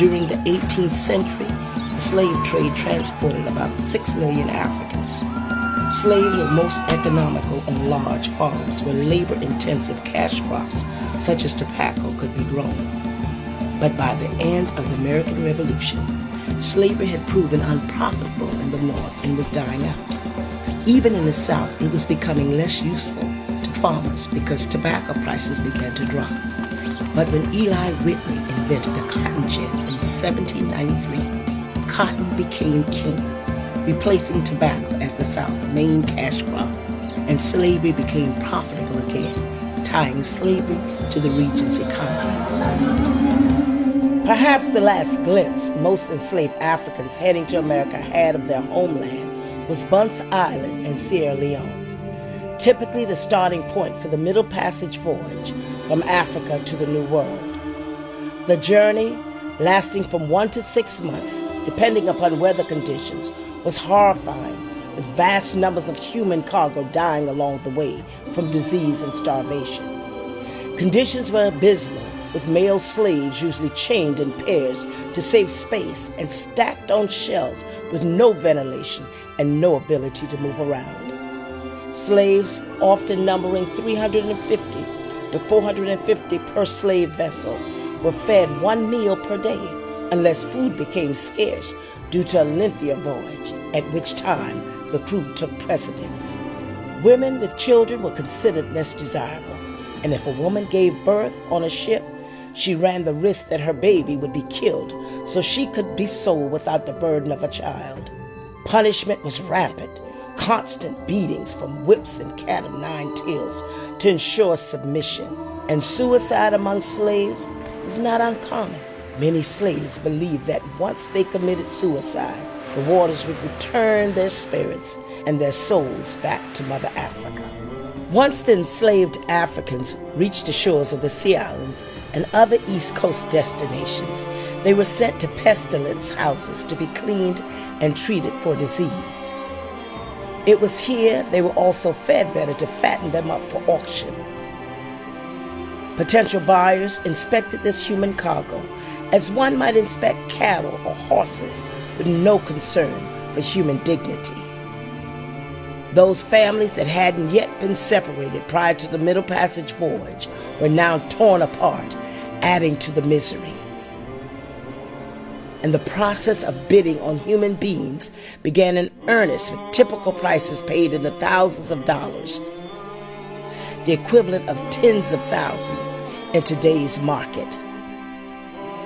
During the 18th century, the slave trade transported about 6 million Africans. Slaves were most economical on large farms where labor-intensive cash crops such as tobacco could be grown. But by the end of the American Revolution, slavery had proven unprofitable in the North and was dying out. Even in the South, it was becoming less useful to farmers because tobacco prices began to drop. But when Eli Whitney invented the cotton gin in 1793, cotton became king, replacing tobacco as the South's main cash crop, and slavery became profitable again, tying slavery to the region's economy. Perhaps the last glimpse most enslaved Africans heading to America had of their homeland was Bunce Island in Sierra Leone, typically the starting point for the Middle Passage voyage from Africa to the New World. The journey, lasting from 1 to 6 months, depending upon weather conditions, was horrifying, with vast numbers of human cargo dying along the way from disease and starvation. Conditions were abysmal, with male slaves usually chained in pairs to save space and stacked on shelves with no ventilation and no ability to move around. Slaves, often numbering 350 to 450 per slave vessel, were fed 1 meal per day unless food became scarce due to a lengthier voyage, at which time the crew took precedence. Women with children were considered less desirable, and if a woman gave birth on a ship, she ran the risk that her baby would be killed so she could be sold without the burden of a child. Punishment was rampant, constant beatings from whips and cat-o'-nine tails to ensure submission, and suicide among slaves was not uncommon. Many slaves believed that once they committed suicide, the waters would return their spirits and their souls back to Mother Africa. Once the enslaved Africans reached the shores of the Sea Islands and other East Coast destinations, they were sent to pestilence houses to be cleaned and treated for disease. It was here they were also fed better to fatten them up for auction. Potential buyers inspected this human cargo as one might inspect cattle or horses, with no concern for human dignity. Those families that hadn't yet been separated prior to the Middle Passage voyage were now torn apart, adding to the misery. And the process of bidding on human beings began in earnest, with typical prices paid in the thousands of dollars, the equivalent of tens of thousands in today's market.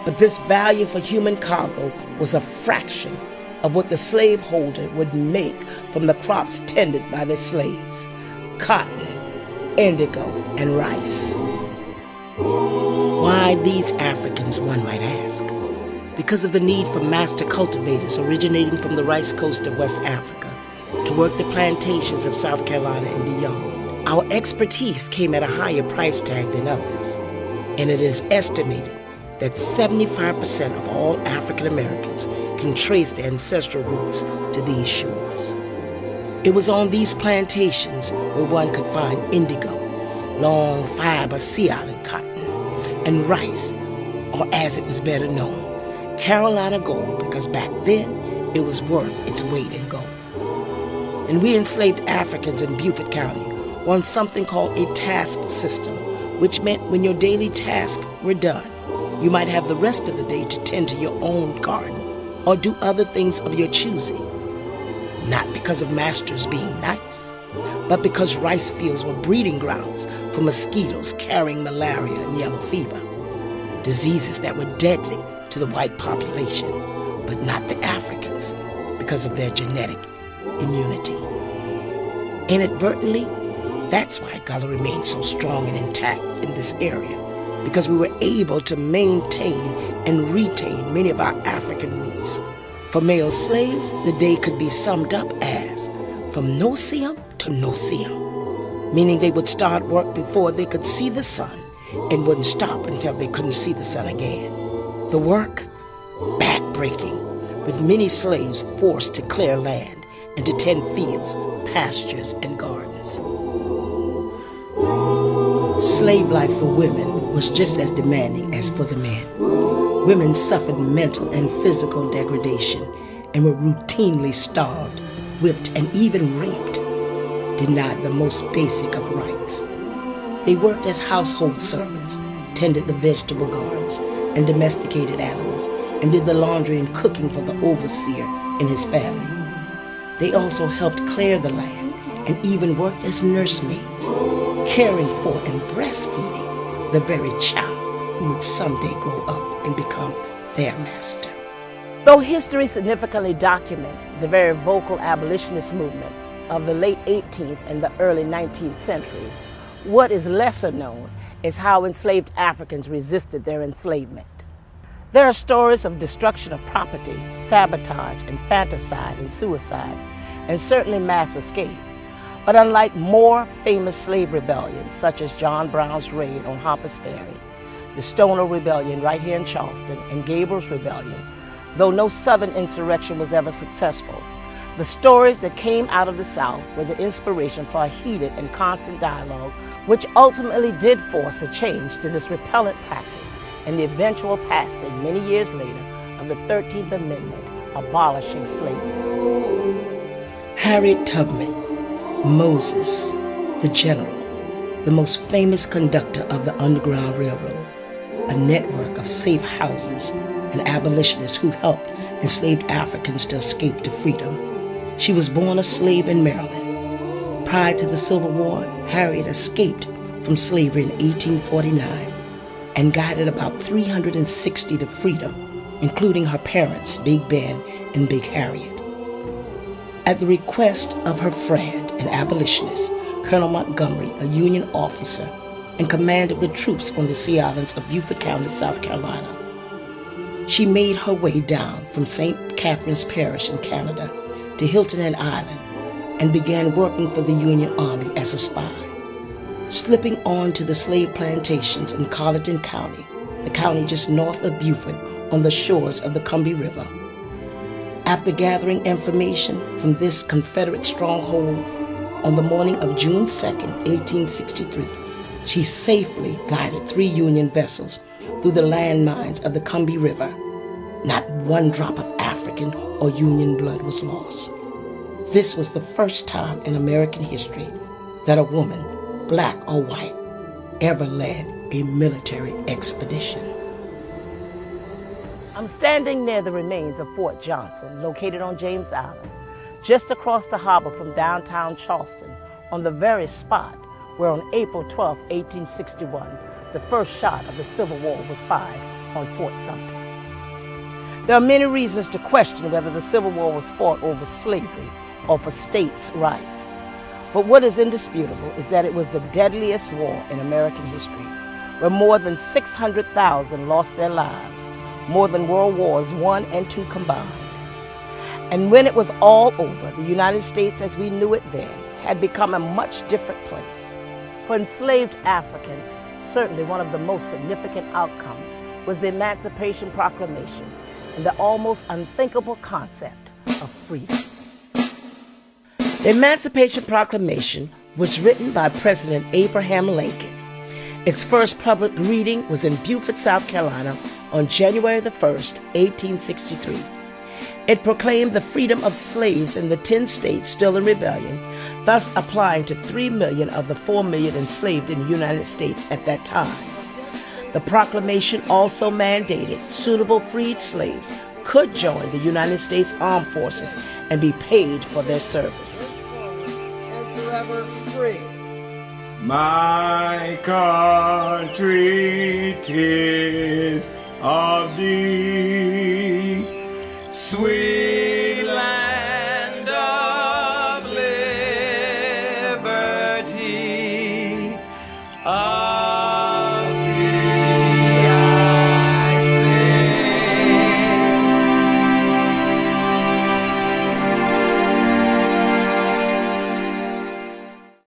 But this value for human cargo was a fraction of what the slaveholder would make from the crops tended by the slaves: cotton, indigo, and rice. Why these Africans, one might ask? Because of the need for master cultivators originating from the rice coast of West Africa to work the plantations of South Carolina and beyond. Our expertise came at a higher price tag than others, and it is estimated that 75% of all African Americans can trace their ancestral roots to these shores. It was on these plantations where one could find indigo, long fiber Sea Island cotton, and rice, or as it was better known, Carolina gold, because back then it was worth its weight in gold. And we enslaved Africans in Beaufort County were on something called a task system, which meant when your daily tasks were done, you might have the rest of the day to tend to your own garden or do other things of your choosing. Not because of masters being nice, but because rice fields were breeding grounds for mosquitoes carrying malaria and yellow fever, diseases that were deadly to the white population, but not the Africans because of their genetic immunity. Inadvertently, that's why Gullah remained so strong and intact in this area, because we were able to maintain and retain many of our African roots. For male slaves, the day could be summed up as from no-see-um to no-see-um, meaning they would start work before they could see the sun and wouldn't stop until they couldn't see the sun again. The work, back-breaking, with many slaves forced to clear land and to tend fields, pastures, and gardens. Slave life for women was just as demanding as for the men. Women suffered mental and physical degradation and were routinely starved, whipped, and even raped, denied the most basic of rights. They worked as household servants, tended the vegetable gardens and domesticated animals, and did the laundry and cooking for the overseer and his family. They also helped clear the land and even worked as nursemaids, caring for and breastfeeding the very child who would someday grow up and become their master. Though history significantly documents the very vocal abolitionist movement of the late 18th and the early 19th centuries, what is lesser known is how enslaved Africans resisted their enslavement. There are stories of destruction of property, sabotage, infanticide, and suicide, and certainly mass escape. But unlike more famous slave rebellions, such as John Brown's raid on Harper's Ferry, the Stoner Rebellion right here in Charleston, and Gabriel's Rebellion, though no Southern insurrection was ever successful, the stories that came out of the South were the inspiration for a heated and constant dialogue, which ultimately did force a change to this repellent practice and the eventual passing many years later of the 13th Amendment abolishing slavery. Harriet Tubman, Moses, the general, the most famous conductor of the Underground Railroad, a network of safe houses and abolitionists who helped enslaved Africans to escape to freedom. She was born a slave in Maryland. Prior to the Civil War, Harriet escaped from slavery in 1849 and guided about 360 to freedom, including her parents, Big Ben and Big Harriet. At the request of her friend and abolitionist, Colonel Montgomery, a Union officer and commander of the troops on the Sea Islands of Beaufort County, South Carolina, she made her way down from St. Catherine's Parish in Canada to Hilton Head Island and began working for the Union Army as a spy. Slipping on to the slave plantations in Colleton County, the county just north of Beaufort on the shores of the Combahee River. After gathering information from this Confederate stronghold on the morning of June 2nd, 1863, she safely guided 3 Union vessels through the landmines of the Combahee River. Not one drop of African or Union blood was lost. This was the first time in American history that a woman, black or white, ever led a military expedition. I'm standing near the remains of Fort Johnson, located on James Island, just across the harbor from downtown Charleston, on the very spot where on April 12, 1861, the first shot of the Civil War was fired on Fort Sumter. There are many reasons to question whether the Civil War was fought over slavery or for states' rights. But what is indisputable is that it was the deadliest war in American history, where more than 600,000 lost their lives, more than World Wars I and II combined. And when it was all over, the United States as we knew it then had become a much different place. For enslaved Africans, certainly one of the most significant outcomes was the Emancipation Proclamation and the almost unthinkable concept of freedom. The Emancipation Proclamation was written by President Abraham Lincoln. Its first public reading was in Beaufort, South Carolina on January 1st, 1863. It proclaimed the freedom of slaves in the 10 states still in rebellion, thus applying to 3 million of the 4 million enslaved in the United States at that time. The proclamation also mandated suitable freed slaves could join the United States Armed Forces and be paid for their service. And forever free. My country, 'tis of thee, sweet land of liberty.